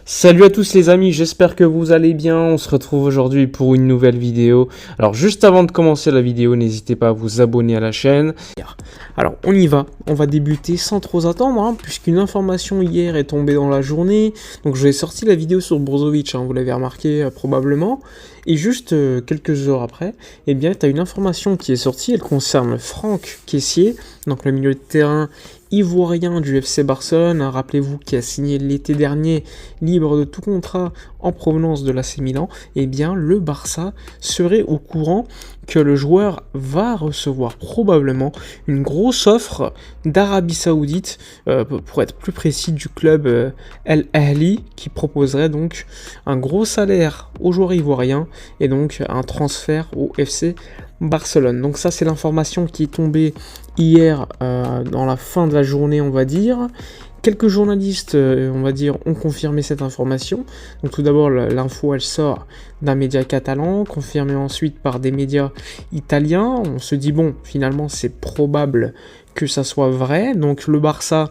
Salut à tous les amis, j'espère que vous allez bien. On se retrouve aujourd'hui pour une nouvelle vidéo. Alors juste avant de commencer la vidéo, n'hésitez pas à vous abonner à la chaîne. Alors on y va, on va débuter sans trop attendre, puisqu'une information hier est tombée dans la journée. Donc je vous ai sorti la vidéo sur Brozovic, vous l'avez remarqué probablement. Et juste quelques heures après, eh bien tu as une information qui est sortie, elle concerne Franck Kessié, donc le milieu de terrain ivoirien du FC Barcelone, rappelez-vous, qui a signé l'été dernier libre de tout contrat en provenance de l'AC Milan. Eh bien le Barça serait au courant que le joueur va recevoir probablement une grosse offre d'Arabie Saoudite, pour être plus précis du club El Ahly, qui proposerait donc un gros salaire aux joueurs ivoiriens et donc un transfert au FC Barcelone. Donc ça, c'est l'information qui est tombée hier dans la fin de la journée, on va dire. Quelques journalistes, on va dire, ont confirmé cette information. Donc tout d'abord, l'info, elle sort d'un média catalan, confirmée ensuite par des médias italiens. On se dit, bon, finalement, c'est probable que ça soit vrai. Donc le Barça,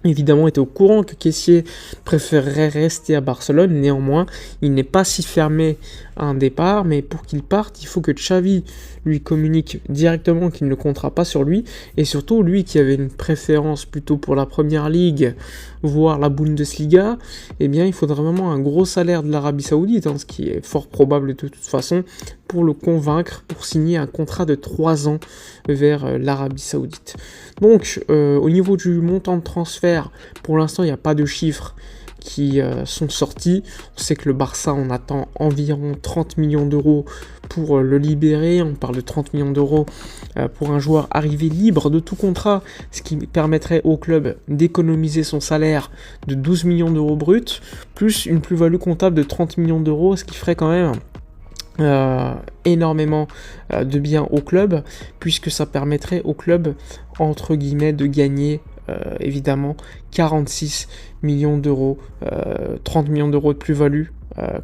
évidemment, était au courant que Kessié préférerait rester à Barcelone. Néanmoins, il n'est pas si fermé à un départ, mais pour qu'il parte, il faut que Xavi lui communique directement qu'il ne comptera pas sur lui, et surtout lui qui avait une préférence plutôt pour la Première Ligue, voire la Bundesliga, eh bien il faudra vraiment un gros salaire de l'Arabie Saoudite, ce qui est fort probable de toute façon, pour le convaincre pour signer un contrat de 3 ans vers l'Arabie Saoudite. Donc au niveau du montant de transfert, pour l'instant il n'y a pas de chiffres qui sont sortis. On sait que le Barça en attend environ 30 millions d'euros pour le libérer. On parle de 30 millions d'euros pour un joueur arrivé libre de tout contrat, ce qui permettrait au club d'économiser son salaire de 12 millions d'euros bruts, plus une plus-value comptable de 30 millions d'euros, ce qui ferait quand même énormément de bien au club, puisque ça permettrait au club, entre guillemets, de gagner évidemment 46 millions d'euros, 30 millions d'euros de plus-value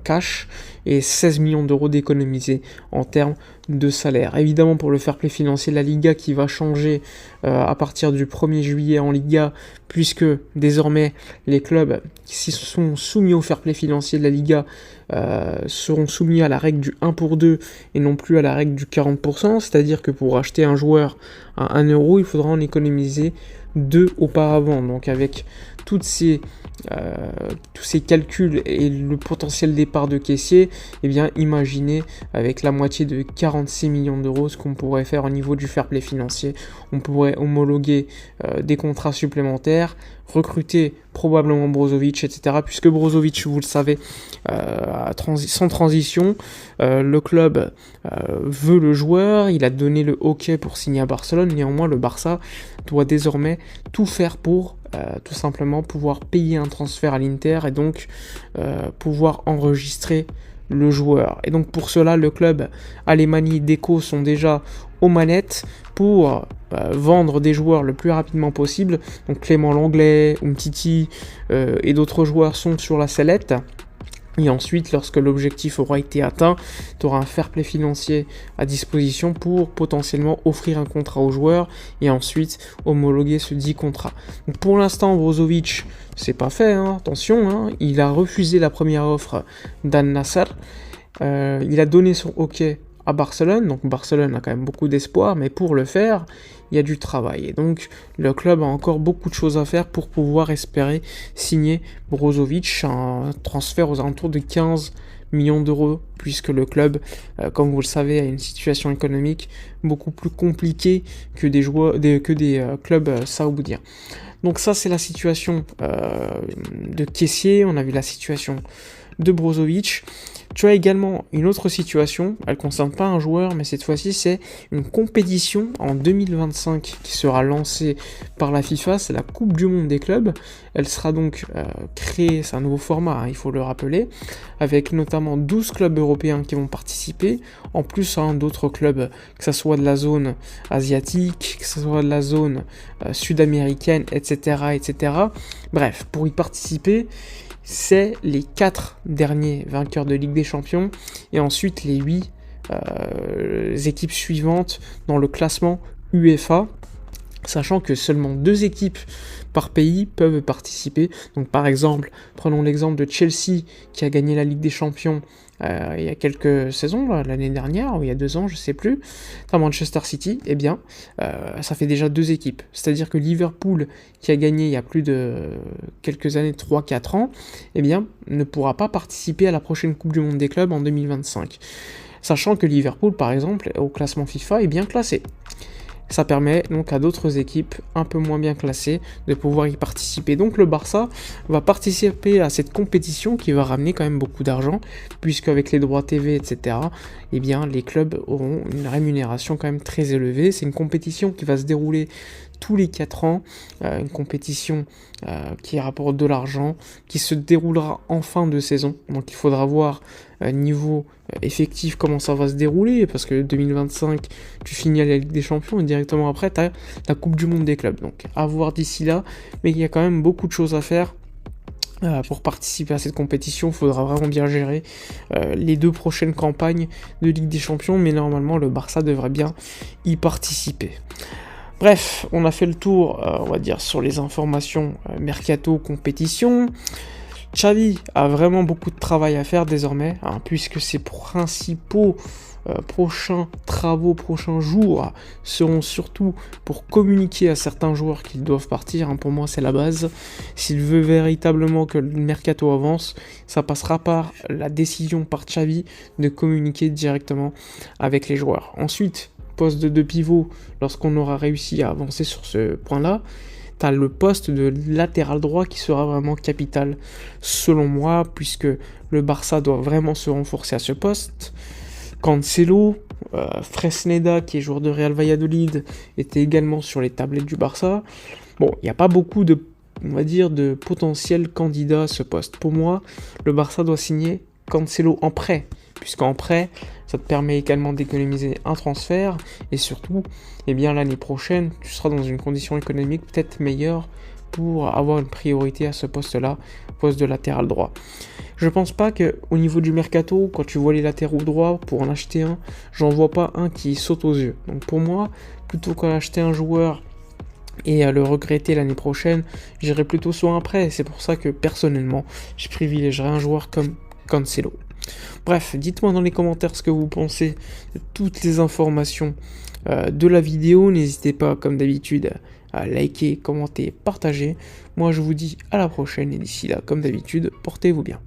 cash et 16 millions d'euros d'économisés en termes de salaire. Évidemment, pour le fair play financier, la Liga qui va changer à partir du 1er juillet en Liga, puisque désormais les clubs qui sont soumis au fair play financier de la Liga seront soumis à la règle du 1 pour 2 et non plus à la règle du 40%, c'est-à-dire que pour acheter un joueur à 1 euro, il faudra en économiser 2 auparavant. Donc avec tous ces calculs et le potentiel départ de Kessié, eh bien imaginez avec la moitié de 46 millions d'euros ce qu'on pourrait faire au niveau du fair play financier. On pourrait homologuer des contrats supplémentaires, recruter probablement Brozovic, etc. Puisque Brozovic, vous le savez, sans transition, le club veut le joueur, il a donné le OK pour signer à Barcelone. Néanmoins, le Barça doit désormais tout faire pour tout simplement pouvoir payer un transfert à l'Inter et donc pouvoir enregistrer le joueur. Et donc pour cela, le club Alemany Deco sont déjà aux manettes pour vendre des joueurs le plus rapidement possible. Donc Clément Lenglet, Umtiti et d'autres joueurs sont sur la sellette. Et ensuite, lorsque l'objectif aura été atteint, tu auras un fair play financier à disposition pour potentiellement offrir un contrat aux joueurs et ensuite homologuer ce dit contrat. Donc pour l'instant, Brozovic, c'est pas fait, attention, il a refusé la première offre d'Al Nassr. Il a donné son OK à Barcelone, donc Barcelone a quand même beaucoup d'espoir, mais pour le faire, il y a du travail. Et donc, le club a encore beaucoup de choses à faire pour pouvoir espérer signer Brozovic, un transfert aux alentours de 15 millions d'euros, puisque le club, comme vous le savez, a une situation économique beaucoup plus compliquée que des clubs saoudiens. Donc ça, c'est la situation de Kessié. On a vu la situation de Brozovic. Tu as également une autre situation, elle ne concerne pas un joueur, mais cette fois-ci c'est une compétition en 2025 qui sera lancée par la FIFA, c'est la Coupe du Monde des clubs. Elle sera donc créée, c'est un nouveau format, il faut le rappeler, avec notamment 12 clubs européens qui vont participer, en plus d'autres clubs, que ce soit de la zone asiatique, que ce soit de la zone sud-américaine, etc., etc. Bref, pour y participer, c'est les 4 derniers vainqueurs de Ligue des Champions et ensuite les 8 équipes suivantes dans le classement UEFA. sachant que seulement 2 équipes par pays peuvent participer. Donc par exemple, prenons l'exemple de Chelsea qui a gagné la Ligue des Champions il y a quelques saisons, l'année dernière, ou il y a 2 ans, je sais plus, à Manchester City, eh bien, ça fait déjà 2 équipes. C'est-à-dire que Liverpool, qui a gagné il y a plus de quelques années, 3-4 ans, eh bien, ne pourra pas participer à la prochaine Coupe du Monde des clubs en 2025. Sachant que Liverpool, par exemple, au classement FIFA, est bien classé. Ça permet donc à d'autres équipes un peu moins bien classées de pouvoir y participer. Donc le Barça va participer à cette compétition qui va ramener quand même beaucoup d'argent, puisque avec les droits TV, etc., eh bien, les clubs auront une rémunération quand même très élevée. C'est une compétition qui va se dérouler tous les 4 ans, une compétition qui rapporte de l'argent, qui se déroulera en fin de saison. Donc il faudra voir niveau effectif comment ça va se dérouler, parce que 2025, tu finis à la Ligue des Champions et directement après, tu as la Coupe du Monde des clubs. Donc à voir d'ici là, mais il y a quand même beaucoup de choses à faire. Pour participer à cette compétition, il faudra vraiment bien gérer les 2 prochaines campagnes de Ligue des Champions, mais normalement le Barça devrait bien y participer. Bref, on a fait le tour, on va dire, sur les informations mercato compétition. Xavi a vraiment beaucoup de travail à faire désormais, puisque ses principaux prochains travaux, prochains jours seront surtout pour communiquer à certains joueurs qu'ils doivent partir. Pour moi, c'est la base. S'il veut véritablement que le mercato avance, ça passera par la décision par Xavi de communiquer directement avec les joueurs. Ensuite, poste de pivot, lorsqu'on aura réussi à avancer sur ce point-là, tu as le poste de latéral droit qui sera vraiment capital, selon moi, puisque le Barça doit vraiment se renforcer à ce poste. Cancelo, Fresneda, qui est joueur de Real Valladolid, était également sur les tablettes du Barça. Bon, il n'y a pas beaucoup de, on va dire, de potentiels candidats à ce poste. Pour moi, le Barça doit signer Cancelo en prêt, puisqu'en prêt, ça te permet également d'économiser un transfert, et surtout, eh bien, l'année prochaine, tu seras dans une condition économique peut-être meilleure pour avoir une priorité à ce poste-là, poste de latéral droit. Je pense pas qu'au niveau du mercato, quand tu vois les latéraux droits, pour en acheter un, j'en vois pas un qui saute aux yeux. Donc pour moi, plutôt qu'en acheter un joueur et à le regretter l'année prochaine, j'irai plutôt sur un prêt. C'est pour ça que personnellement, je privilégierais un joueur comme Cancelo. Bref, dites-moi dans les commentaires ce que vous pensez de toutes les informations de la vidéo. N'hésitez pas, comme d'habitude, à liker, commenter, partager. Moi, je vous dis à la prochaine et d'ici là, comme d'habitude, portez-vous bien.